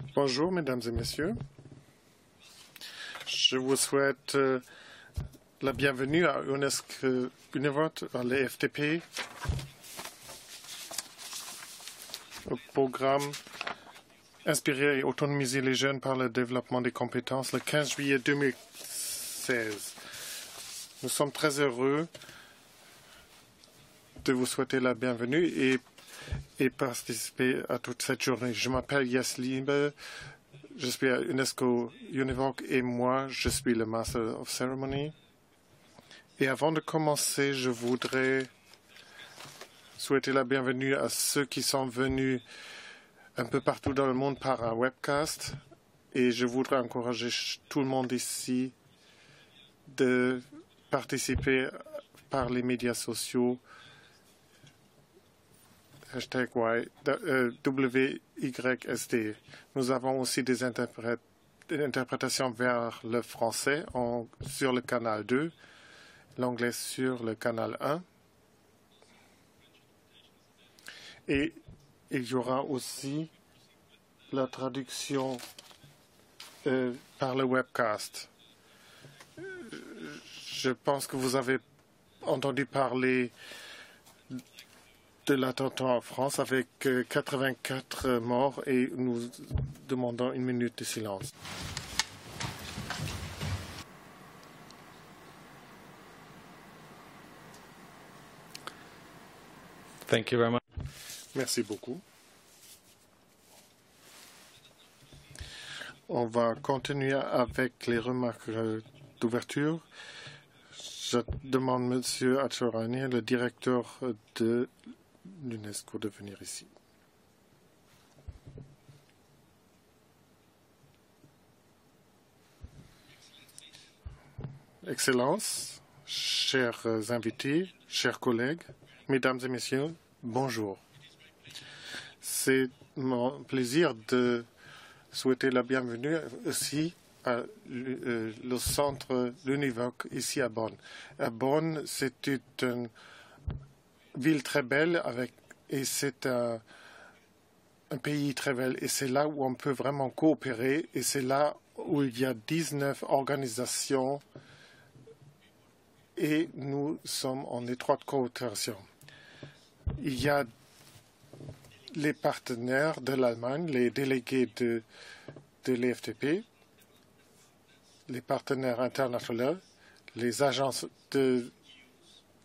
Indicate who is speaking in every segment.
Speaker 1: Bonjour, mesdames et messieurs. Je vous souhaite la bienvenue à UNESCO Univote, à l'EFTP, au programme Inspirer et autonomiser les jeunes par le développement des compétences, le 15 juillet 2016. Nous sommes très heureux de vous souhaiter la bienvenue et participer à toute cette journée. Je m'appelle Jes Liebe, je suis à UNESCO Univoc et moi, je suis le Master of Ceremony. Et avant de commencer, je voudrais souhaiter la bienvenue à ceux qui sont venus un peu partout dans le monde par un webcast. Et je voudrais encourager tout le monde ici de participer par les médias sociaux #WYSD. Nous avons aussi des interprétations vers le français sur le canal 2, l'anglais sur le canal 1. Et il y aura aussi la traduction par le webcast. Je pense que vous avez entendu parler de l'attentat en France avec 84 morts et nous demandons une minute de silence.
Speaker 2: Thank you very much.
Speaker 1: Merci beaucoup. On va continuer avec les remarques d'ouverture. Je demande M. Acharani, le directeur de l'UNESCO, de venir ici. Excellences, chers invités, chers collègues, mesdames et messieurs, bonjour. C'est mon plaisir de souhaiter la bienvenue aussi à le centre l'Univoc ici à Bonn. À Bonn, c'est une ville très belle et c'est un pays très bel et c'est là où on peut vraiment coopérer et c'est là où il y a 19 organisations et nous sommes en étroite coopération. Il y a les partenaires de l'Allemagne, les délégués de l'EFTP, les partenaires internationaux, les agences des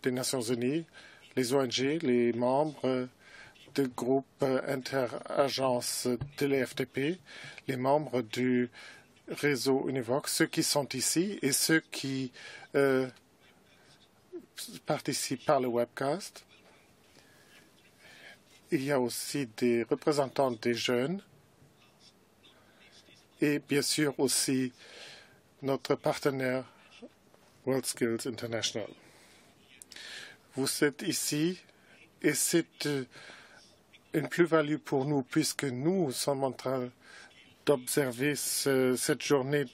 Speaker 1: Nations Unies, les ONG, les membres du groupe interagences de l'EFTP, les membres du réseau Univoc, ceux qui sont ici et ceux qui participent par le webcast. Il y a aussi des représentants des jeunes et bien sûr aussi notre partenaire WorldSkills International. Vous êtes ici et c'est une plus-value pour nous puisque nous sommes en train d'observer cette journée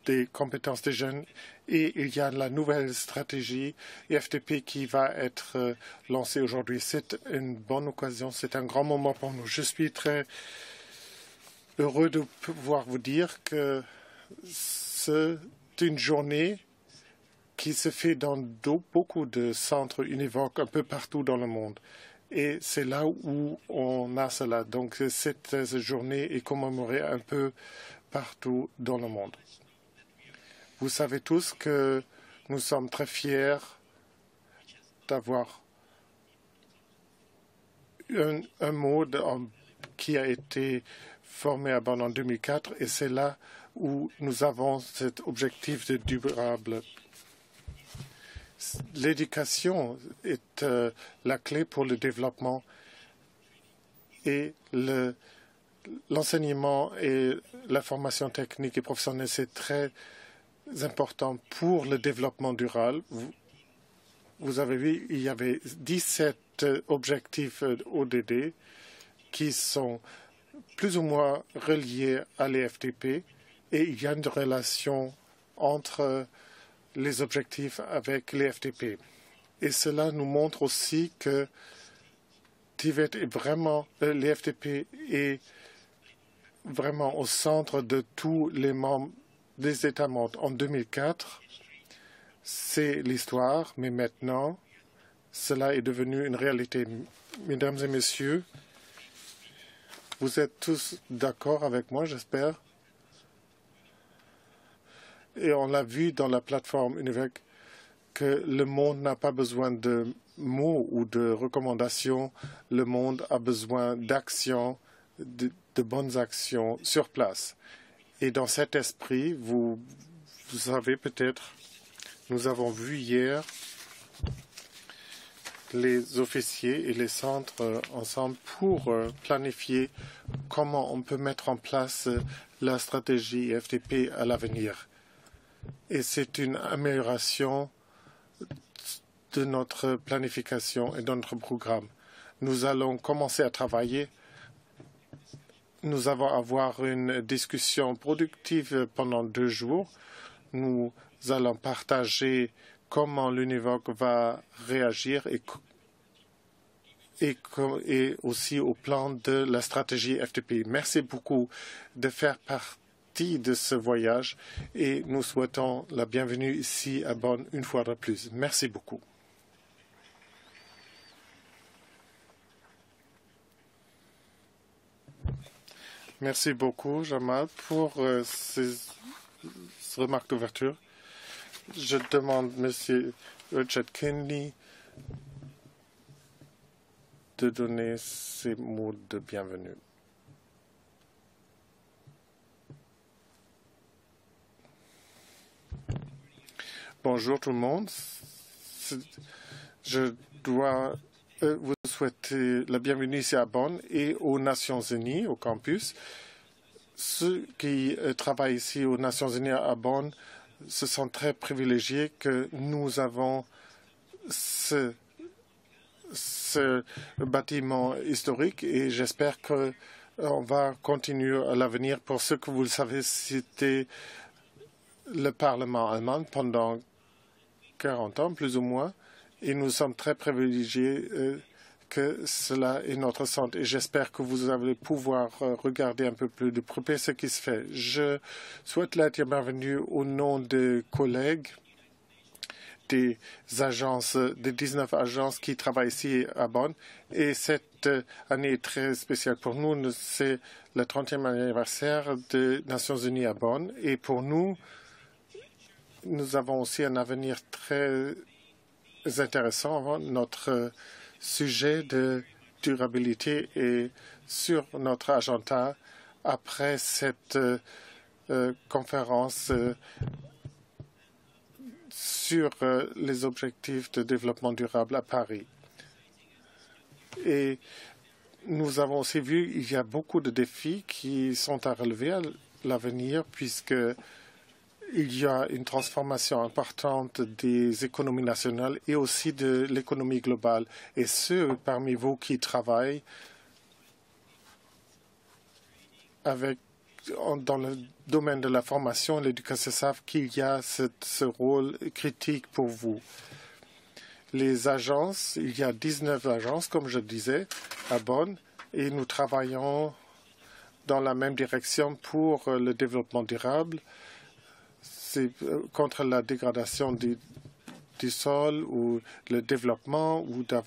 Speaker 1: des compétences des jeunes et il y a la nouvelle stratégie EFTP qui va être lancée aujourd'hui. C'est une bonne occasion, c'est un grand moment pour nous. Je suis très heureux de pouvoir vous dire que c'est une journée qui se fait dans beaucoup de centres univoques un peu partout dans le monde. Et c'est là où on a cela. Donc cette journée est commémorée un peu partout dans le monde. Vous savez tous que nous sommes très fiers d'avoir un mode qui a été formé à Bonn en 2004 et c'est là où nous avons cet objectif de durable. L'éducation est la clé pour le développement et l'enseignement et la formation technique et professionnelle, c'est très important pour le développement durable. Vous avez vu, il y avait 17 objectifs ODD qui sont plus ou moins reliés à l'EFTP et il y a une relation entre les objectifs avec l'EFTP. Et cela nous montre aussi que TIVET est vraiment, l'EFTP est vraiment au centre de tous les membres des États membres. En 2004, c'est l'histoire, mais maintenant, cela est devenu une réalité. Mesdames et messieurs, vous êtes tous d'accord avec moi, j'espère. Et on l'a vu dans la plateforme Univac que le monde n'a pas besoin de mots ou de recommandations. Le monde a besoin d'actions, de bonnes actions sur place. Et dans cet esprit, vous savez peut-être, nous avons vu hier les officiers et les centres ensemble pour planifier comment on peut mettre en place la stratégie FTP à l'avenir. Et c'est une amélioration de notre planification et de notre programme. Nous allons commencer à travailler. Nous allons avoir une discussion productive pendant 2 jours. Nous allons partager comment l'UNIVOC va réagir et aussi au plan de la stratégie FTP. Merci beaucoup de faire partie de ce voyage et nous souhaitons la bienvenue ici à Bonn une fois de plus. Merci beaucoup. Merci beaucoup, Jamal, pour ces remarques d'ouverture. Je demande M. Richard Kennedy de donner ses mots de bienvenue. Bonjour tout le monde. Je dois vous souhaiter la bienvenue ici à Bonn et aux Nations Unies, au campus. Ceux qui travaillent ici aux Nations Unies à Bonn se sentent très privilégiés que nous avons ce bâtiment historique et j'espère qu'on va continuer à l'avenir. Pour ceux que vous le savez, c'était le Parlement allemand pendant 40 ans, plus ou moins, et nous sommes très privilégiés que cela est notre centre. Et j'espère que vous allez pouvoir regarder un peu plus de près ce qui se fait. Je souhaite la bienvenue au nom des collègues des agences, des 19 agences qui travaillent ici à Bonn. Et cette année est très spéciale pour nous. C'est le 30e anniversaire des Nations Unies à Bonn. Et pour nous, nous avons aussi un avenir très intéressant. Notre sujet de durabilité est sur notre agenda après cette conférence sur les objectifs de développement durable à Paris. Et nous avons aussi vu qu'il y a beaucoup de défis qui sont à relever à l'avenir puisque il y a une transformation importante des économies nationales et aussi de l'économie globale. Et ceux parmi vous qui travaillent dans le domaine de la formation et l'éducation savent qu'il y a ce rôle critique pour vous. Les agences, il y a 19 agences, comme je disais, à Bonn, et nous travaillons dans la même direction pour le développement durable. C'est contre la dégradation du sol ou le développement ou de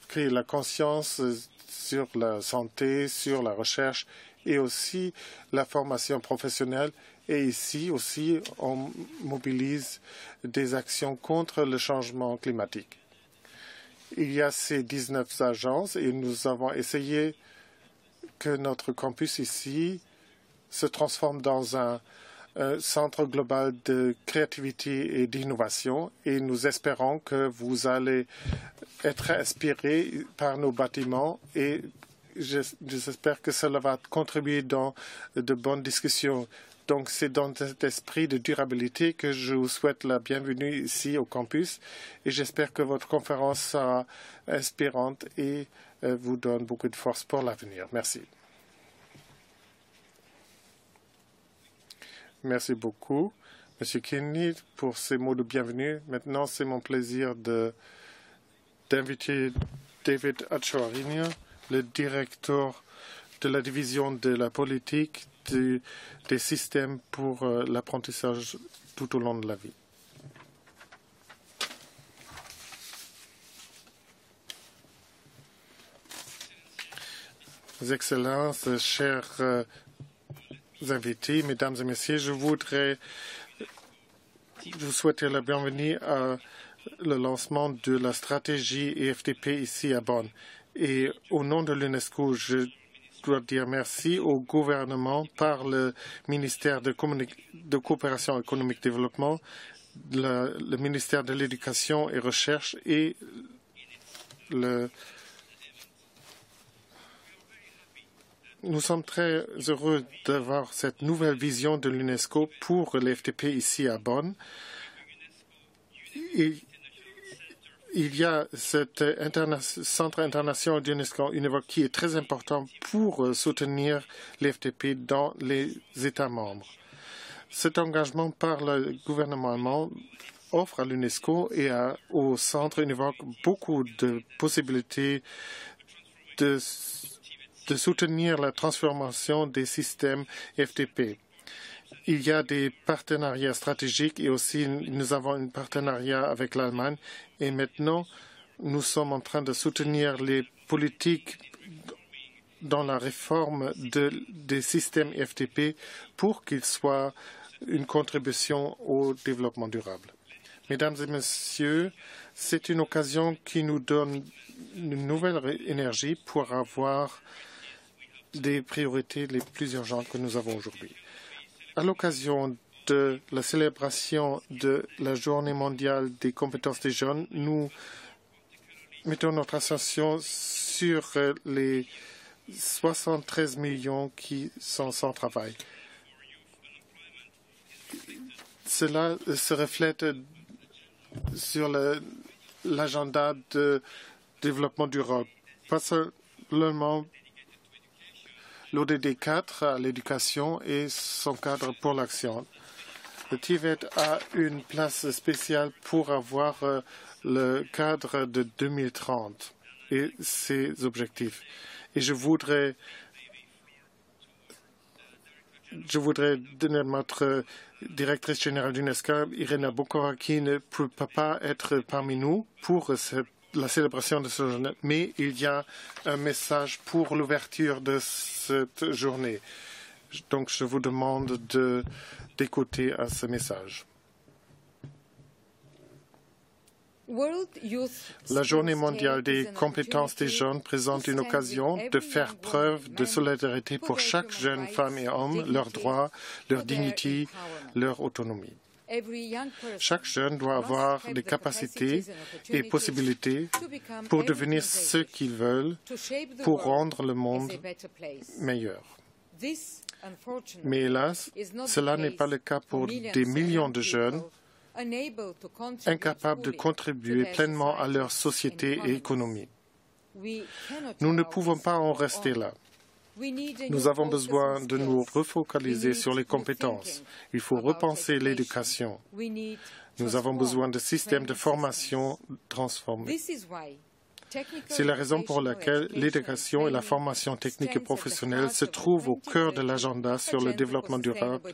Speaker 1: créer la conscience sur la santé, sur la recherche et aussi la formation professionnelle. Et ici aussi, on mobilise des actions contre le changement climatique. Il y a ces 19 agences et nous avons essayé que notre campus ici se transforme dans un centre global de créativité et d'innovation et nous espérons que vous allez être inspirés par nos bâtiments et j'espère que cela va contribuer dans de bonnes discussions. Donc, c'est dans cet esprit de durabilité que je vous souhaite la bienvenue ici au campus et j'espère que votre conférence sera inspirante et vous donne beaucoup de force pour l'avenir. Merci. Merci beaucoup, M. Kennedy, pour ces mots de bienvenue. Maintenant, c'est mon plaisir d'inviter David Achoarinia, le directeur de la division de la politique des systèmes pour l'apprentissage tout au long de la vie. Excellences, chers invités, Mesdames et Messieurs, je voudrais vous souhaiter la bienvenue à le lancement de la stratégie EFTP ici à Bonn. Et au nom de l'UNESCO, je dois dire merci au gouvernement par le ministère de Coopération économique et développement, le ministère de l'Éducation et Recherche et Nous sommes très heureux d'avoir cette nouvelle vision de l'UNESCO pour l'FTP ici à Bonn. Il y a cet centre international d'UNESCO qui est très important pour soutenir l'FTP dans les États membres. Cet engagement par le gouvernement allemand offre à l'UNESCO et au centre UNEVOC beaucoup de possibilités de soutenir la transformation des systèmes FTP. Il y a des partenariats stratégiques et aussi nous avons un partenariat avec l'Allemagne et maintenant nous sommes en train de soutenir les politiques dans la réforme des systèmes FTP pour qu'ils soient une contribution au développement durable. Mesdames et Messieurs, c'est une occasion qui nous donne une nouvelle énergie pour avoir des priorités les plus urgentes que nous avons aujourd'hui. À l'occasion de la célébration de la Journée mondiale des compétences des jeunes, nous mettons notre attention sur les 73 millions qui sont sans travail. Cela se reflète sur l'agenda de développement durable, pas seulement l'ODD 4 à l'éducation et son cadre pour l'action. Le TIVET a une place spéciale pour avoir le cadre de 2030 et ses objectifs. Et je voudrais donner à notre directrice générale d'UNESCO, Irena Bokova, qui ne peut pas être parmi nous pour la célébration de ce journée, mais il y a un message pour l'ouverture de cette journée. Donc, je vous demande d'écouter à ce message. La Journée mondiale des compétences des jeunes présente une occasion de faire preuve de solidarité pour chaque jeune femme et homme, leurs droits, leur dignité, leur autonomie. Chaque jeune doit avoir des capacités et possibilités pour devenir ce qu'ils veulent, pour rendre le monde meilleur. Mais hélas, cela n'est pas le cas pour des millions de jeunes incapables de contribuer pleinement à leur société et économie. Nous ne pouvons pas en rester là. Nous avons besoin de nous refocaliser sur les compétences. Il faut repenser l'éducation. Nous avons besoin de systèmes de formation transformés. C'est la raison pour laquelle l'éducation et la formation technique et professionnelle se trouvent au cœur de l'agenda sur le développement durable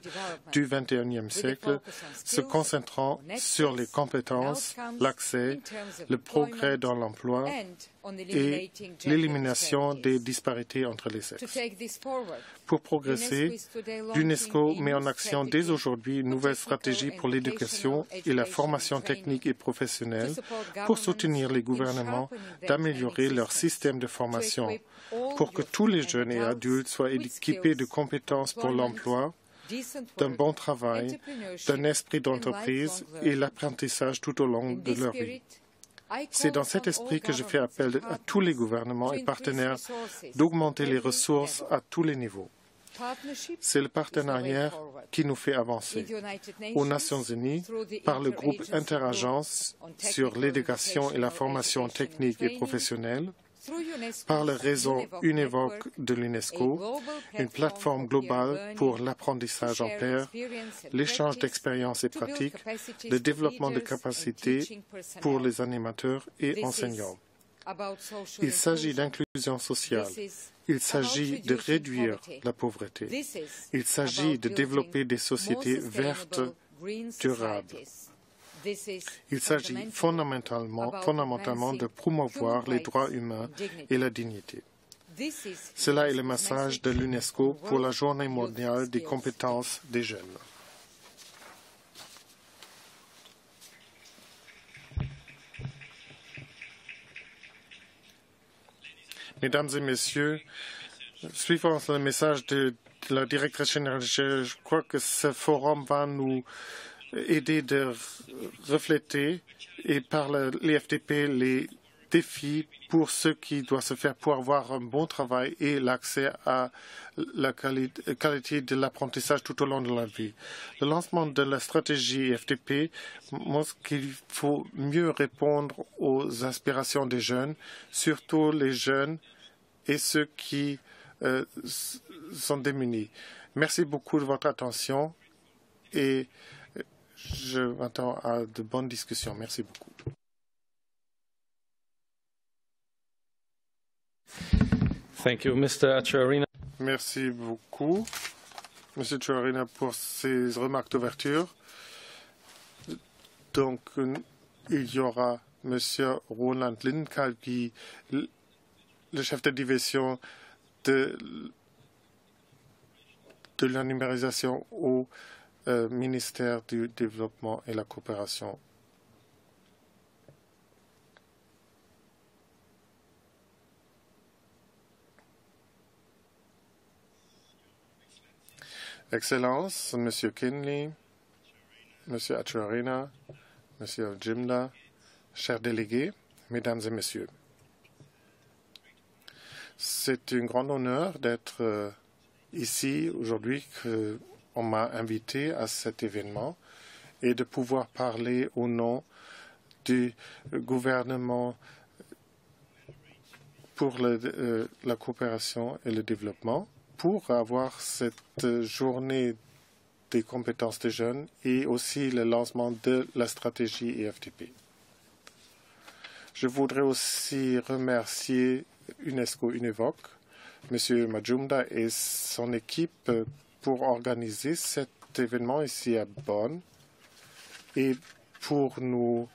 Speaker 1: du XXIe siècle, se concentrant sur les compétences, l'accès, le progrès dans l'emploi et l'élimination des disparités entre les sexes. Pour progresser, l'UNESCO met en action dès aujourd'hui une nouvelle stratégie pour l'éducation et la formation technique et professionnelle pour soutenir les gouvernements d'améliorer leur système de formation pour que tous les jeunes et adultes soient équipés de compétences pour l'emploi, d'un bon travail, d'un esprit d'entreprise et l'apprentissage tout au long de leur vie. C'est dans cet esprit que je fais appel à tous les gouvernements et partenaires d'augmenter les ressources à tous les niveaux. C'est le partenariat qui nous fait avancer. Aux Nations Unies, par le groupe Interagence sur l'éducation et la formation technique et professionnelle, par le réseau UNEVOC de l'UNESCO, une plateforme globale pour l'apprentissage en pair, l'échange d'expériences et pratiques, le développement de capacités pour les animateurs et enseignants. Il s'agit d'inclusion sociale. Il s'agit de réduire la pauvreté. Il s'agit de développer des sociétés vertes, durables. Il s'agit fondamentalement de promouvoir les droits humains et la dignité. Cela est le message de l'UNESCO pour la Journée mondiale des compétences des jeunes. Mesdames et messieurs, suivant le message de la directrice générale, je crois que ce forum va nous aider de refléter et par l'IFDP les défis pour ce qui doit se faire pour avoir un bon travail et l'accès à la qualité de l'apprentissage tout au long de la vie. Le lancement de la stratégie IFDP montre qu'il faut mieux répondre aux aspirations des jeunes, surtout les jeunes et ceux qui sont démunis. Merci beaucoup de votre attention et je m'attends à de bonnes discussions. Merci beaucoup.
Speaker 2: Thank you, Mr. Aciarina.
Speaker 1: Merci beaucoup, M. Aciarina, pour ces remarques d'ouverture. Donc, il y aura M. Roland Lindkalki, le chef de division de la numérisation au ministère du Développement et la Coopération. Excellences, Monsieur Kinley, Monsieur Aciarina, Monsieur Jimla, chers délégués, Mesdames et Messieurs, c'est un grand honneur d'être ici aujourd'hui qu'on m'a invité à cet événement et de pouvoir parler au nom du gouvernement pour la coopération et le développement pour avoir cette journée des compétences des jeunes et aussi le lancement de la stratégie IFDP. Je voudrais aussi remercier UNESCO Univoc, M. Majumdar et son équipe pour organiser cet événement ici à Bonn et pour nous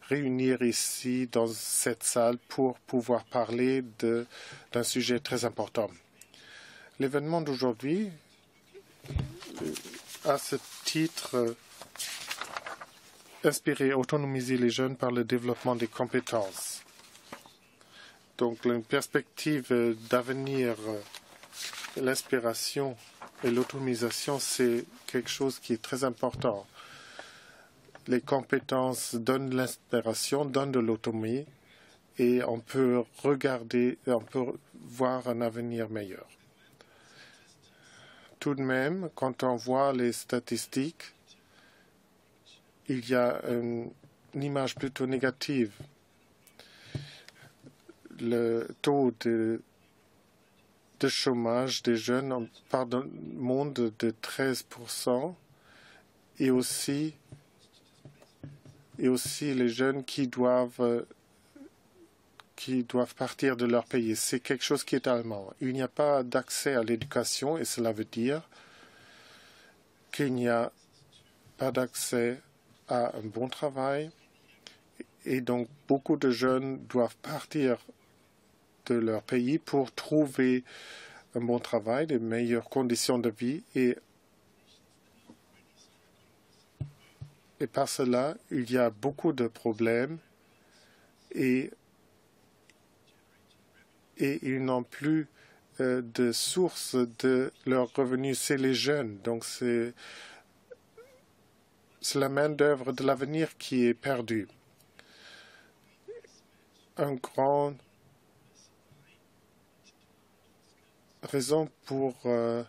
Speaker 1: réunir ici dans cette salle pour pouvoir parler d'un sujet très important. L'événement d'aujourd'hui a ce titre inspirer et autonomiser les jeunes par le développement des compétences. Donc, une perspective d'avenir, l'inspiration et l'autonomisation, c'est quelque chose qui est très important. Les compétences donnent l'inspiration, donnent de l'autonomie et on peut regarder, on peut voir un avenir meilleur. Tout de même, quand on voit les statistiques, il y a une image plutôt négative. Le taux de chômage des jeunes part d'un monde de 13% et aussi les jeunes qui doivent partir de leur pays. C'est quelque chose qui est allemand. Il n'y a pas d'accès à l'éducation et cela veut dire qu'il n'y a pas d'accès à un bon travail et donc beaucoup de jeunes doivent partir de leur pays pour trouver un bon travail, de meilleures conditions de vie et par cela, il y a beaucoup de problèmes et ils n'ont plus de source de leurs revenus. C'est les jeunes. Donc, c'est la main-d'œuvre de l'avenir qui est perdue. Une grande raison pour le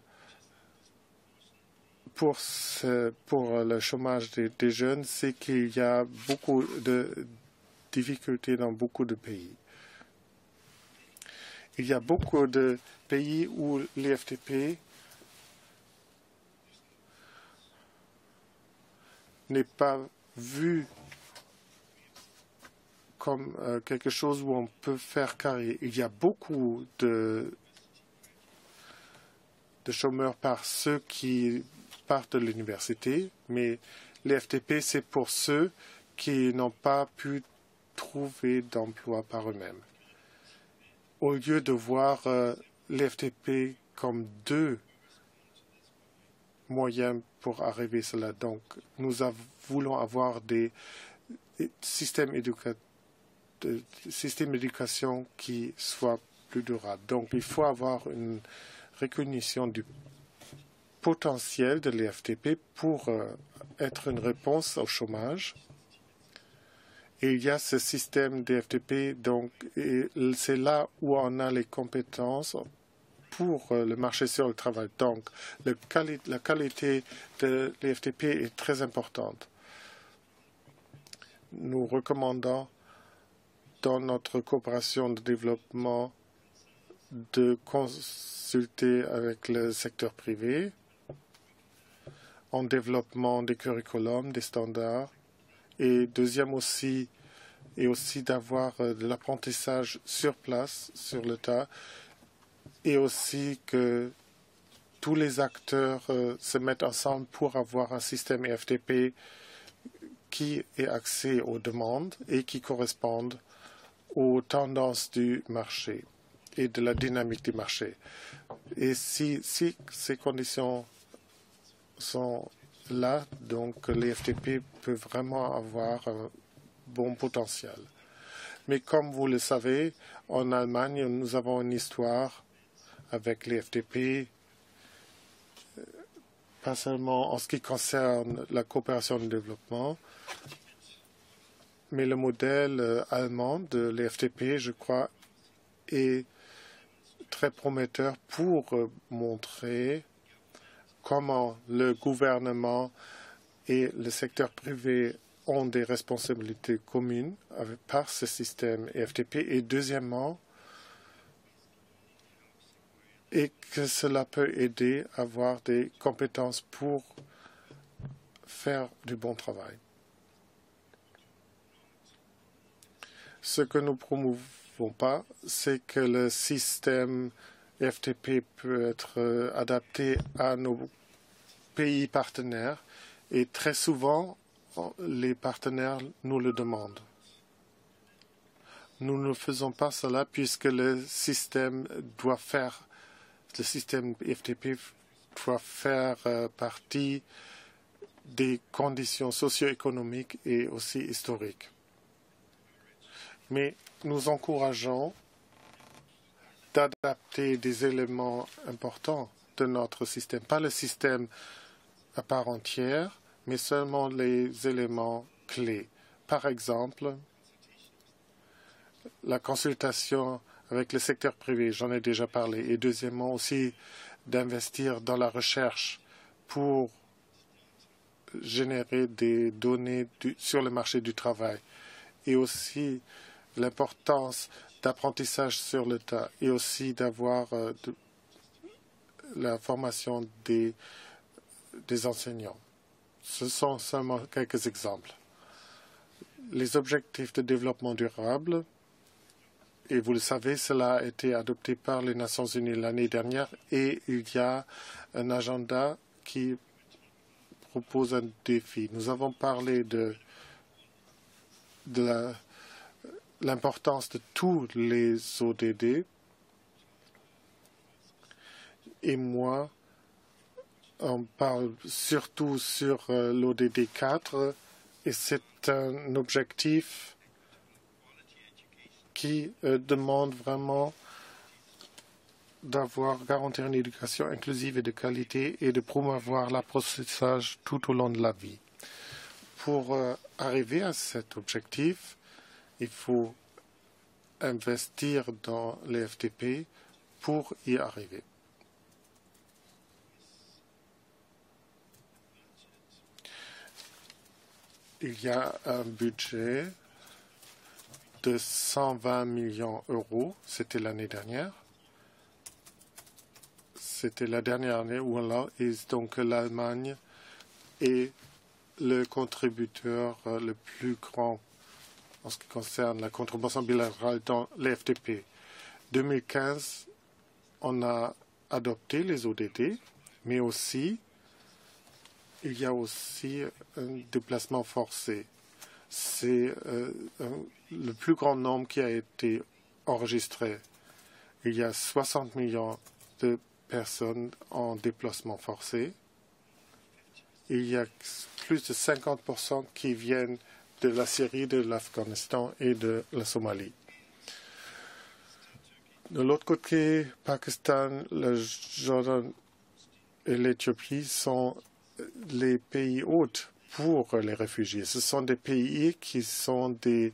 Speaker 1: chômage des jeunes, c'est qu'il y a beaucoup de difficultés dans beaucoup de pays. Il y a beaucoup de pays où l'IFDP n'est pas vu comme quelque chose où on peut faire carrière. Il y a beaucoup de chômeurs par ceux qui partent de l'université, mais les FTP, c'est pour ceux qui n'ont pas pu trouver d'emploi par eux-mêmes. Au lieu de voir les FTP comme deux moyens pour arriver à cela, donc nous voulons avoir des systèmes d'éducation qui soient plus durables. Donc il faut avoir une reconnaissance du potentiel de l'EFTP pour être une réponse au chômage. Et il y a ce système d'EFTP, donc c'est là où on a les compétences pour le marché sur le travail. Donc la qualité de l'EFTP est très importante. Nous recommandons dans notre coopération de développement de consulter avec le secteur privé en développement des curriculums, des standards, et deuxième aussi, et aussi d'avoir de l'apprentissage sur place, sur le tas, et aussi que tous les acteurs se mettent ensemble pour avoir un système EFTP qui ait accès aux demandes et qui corresponde aux tendances du marché et de la dynamique du marché. Et si ces conditions sont là, donc les FTP peuvent vraiment avoir un bon potentiel. Mais comme vous le savez, en Allemagne, nous avons une histoire avec les FTP, pas seulement en ce qui concerne la coopération de développement, mais le modèle allemand de l'EFTP, je crois, est très prometteur pour montrer comment le gouvernement et le secteur privé ont des responsabilités communes par ce système EFTP. Et deuxièmement, et que cela peut aider à avoir des compétences pour faire du bon travail. Ce que nous ne promouvons pas, c'est que le système FTP peut être adapté à nos pays partenaires et très souvent, les partenaires nous le demandent. Nous ne faisons pas cela puisque le système FTP doit faire partie des conditions socio-économiques et aussi historiques. Mais nous encourageons d'adapter des éléments importants de notre système, pas le système à part entière, mais seulement les éléments clés. Par exemple, la consultation avec le secteur privé, j'en ai déjà parlé, et deuxièmement aussi d'investir dans la recherche pour générer des données sur le marché du travail et aussi l'importance d'apprentissage sur le tas et aussi d'avoir la formation des enseignants. Ce sont seulement quelques exemples. Les objectifs de développement durable, et vous le savez, cela a été adopté par les Nations Unies l'année dernière et il y a un agenda qui propose un défi. Nous avons parlé de l'importance de tous les ODD et moi, on parle surtout sur l'ODD 4 et c'est un objectif qui demande vraiment d'avoir garantir une éducation inclusive et de qualité et de promouvoir l'apprentissage tout au long de la vie. Pour arriver à cet objectif, il faut investir dans les FTP pour y arriver. Il y a un budget de 120 millions d'euros. C'était l'année dernière. C'était la dernière année où donc l'Allemagne est le contributeur le plus grand en ce qui concerne la contribution bilatérale dans les FTP. 2015, on a adopté les ODD, mais aussi, il y a aussi un déplacement forcé. C'est le plus grand nombre qui a été enregistré. Il y a 60 millions de personnes en déplacement forcé. Il y a plus de 50% qui viennent de la Syrie, de l'Afghanistan et de la Somalie. De l'autre côté, Pakistan, le Jordan et l'Éthiopie sont les pays hôtes pour les réfugiés. Ce sont des pays qui sont des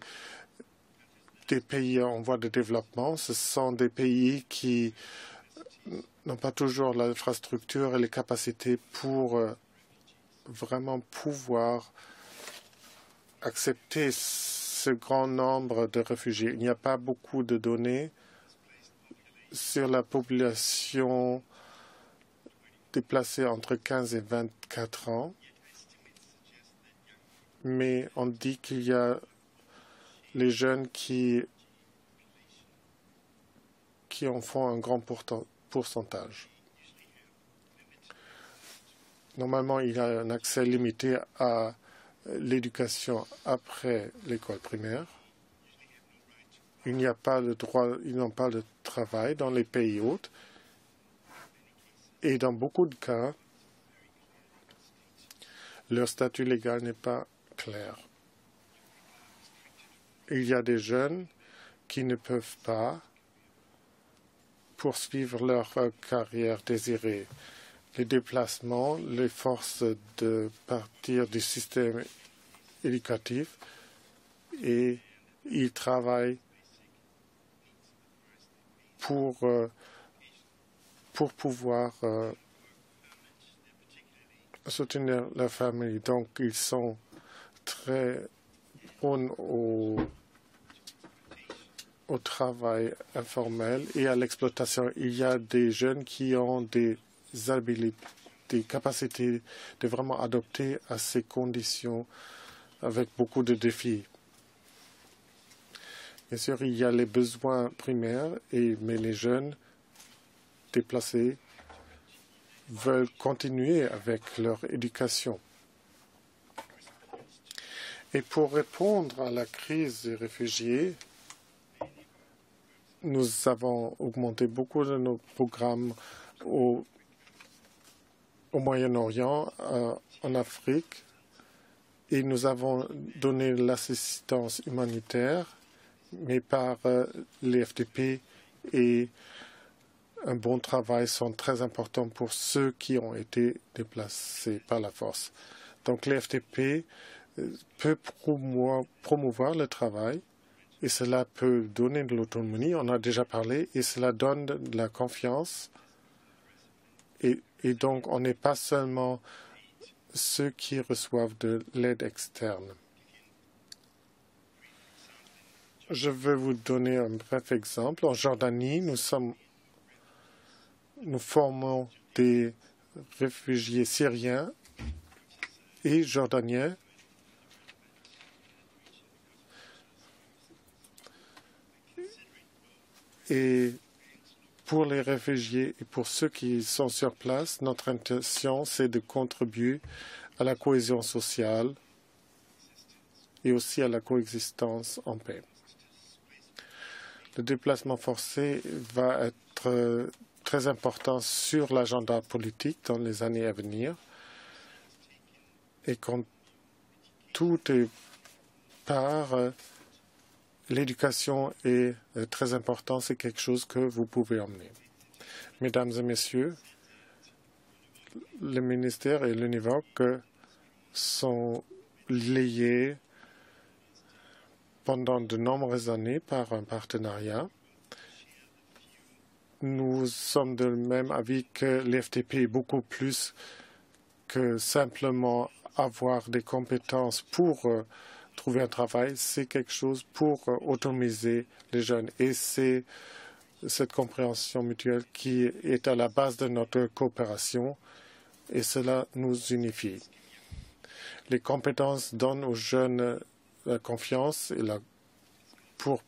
Speaker 1: pays en voie de développement. Ce sont des pays qui n'ont pas toujours l'infrastructure et les capacités pour vraiment pouvoir accepter ce grand nombre de réfugiés. Il n'y a pas beaucoup de données sur la population déplacée entre 15 et 24 ans, mais on dit qu'il y a les jeunes qui en font un grand pourcentage. Normalement, il y a un accès limité à l'éducation après l'école primaire. Il n'y a pas de droit, ils n'ont pas de travail dans les pays hôtes. Et dans beaucoup de cas, leur statut légal n'est pas clair. Il y a des jeunes qui ne peuvent pas poursuivre leur carrière désirée. Les déplacements les forcent de partir du système éducatif et ils travaillent pour pouvoir soutenir la famille. Donc, ils sont très prônes au travail informel et à l'exploitation. Il y a des jeunes qui ont des habilités, des capacités de vraiment adopter à ces conditions avec beaucoup de défis. Bien sûr, il y a les besoins primaires, mais les jeunes déplacés veulent continuer avec leur éducation. Et pour répondre à la crise des réfugiés, nous avons augmenté beaucoup de nos programmes au Moyen-Orient, en Afrique, et nous avons donné l'assistance humanitaire, mais par les FTP et un bon travail sont très importants pour ceux qui ont été déplacés par la force. Donc les FTP peuvent promouvoir le travail et cela peut donner de l'autonomie, on a déjà parlé, et cela donne de la confiance. Et donc on n'est pas seulement ceux qui reçoivent de l'aide externe. Je vais vous donner un bref exemple. En Jordanie, nous formons des réfugiés syriens et jordaniens et pour les réfugiés et pour ceux qui sont sur place, notre intention, c'est de contribuer à la cohésion sociale et aussi à la coexistence en paix. Le déplacement forcé va être très important sur l'agenda politique dans les années à venir. Et quand tout est par l'éducation est très important, c'est quelque chose que vous pouvez emmener. Mesdames et messieurs, le ministère et l'UNIVOC sont liés pendant de nombreuses années par un partenariat. Nous sommes de même avis que l'FTP est beaucoup plus que simplement avoir des compétences pour trouver un travail. C'est quelque chose pour autonomiser les jeunes. Et c'est cette compréhension mutuelle qui est à la base de notre coopération et cela nous unifie. Les compétences donnent aux jeunes la confiance et la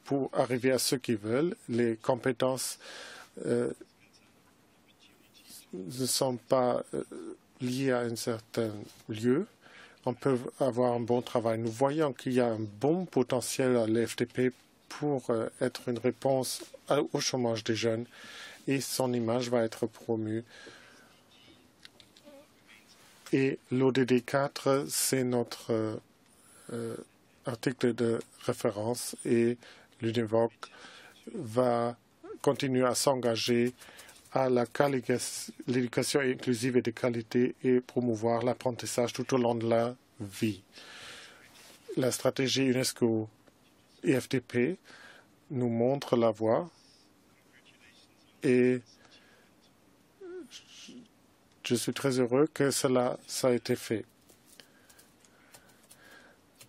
Speaker 1: pour arriver à ce qu'ils veulent. Les compétences ne sont pas liées à un certain lieu. On peut avoir un bon travail. Nous voyons qu'il y a un bon potentiel à l'FTP pour être une réponse au chômage des jeunes et son image va être promue. Et l'ODD 4, c'est notre article de référence et l'UNEVOC va continuer à s'engager à l'éducation inclusive et de qualité et promouvoir l'apprentissage tout au long de la vie. La stratégie UNESCO IFTP nous montre la voie et je suis très heureux que ça a été fait.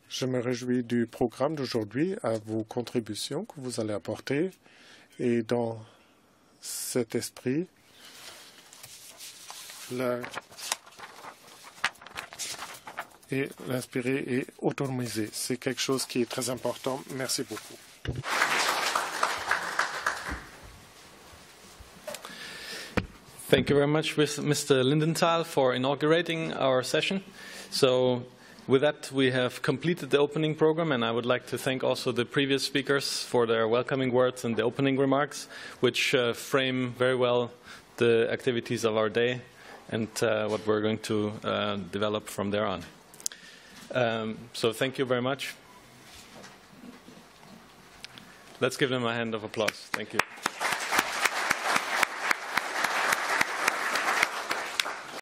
Speaker 1: Je me réjouis du programme d'aujourd'hui, à vos contributions que vous allez apporter. Et dans cet esprit, l'inspirer et autonomiser, c'est quelque chose qui est très important. Merci beaucoup.
Speaker 2: Thank you very much, Mr. Lindenthal, for inaugurating our session. So, with that, we have completed the opening program, and I would like to thank also the previous speakers for their welcoming words and the opening remarks, which frame very well the activities of our day and what we're going to develop from there on. So thank you very much. Let's give them a hand of applause. Thank you.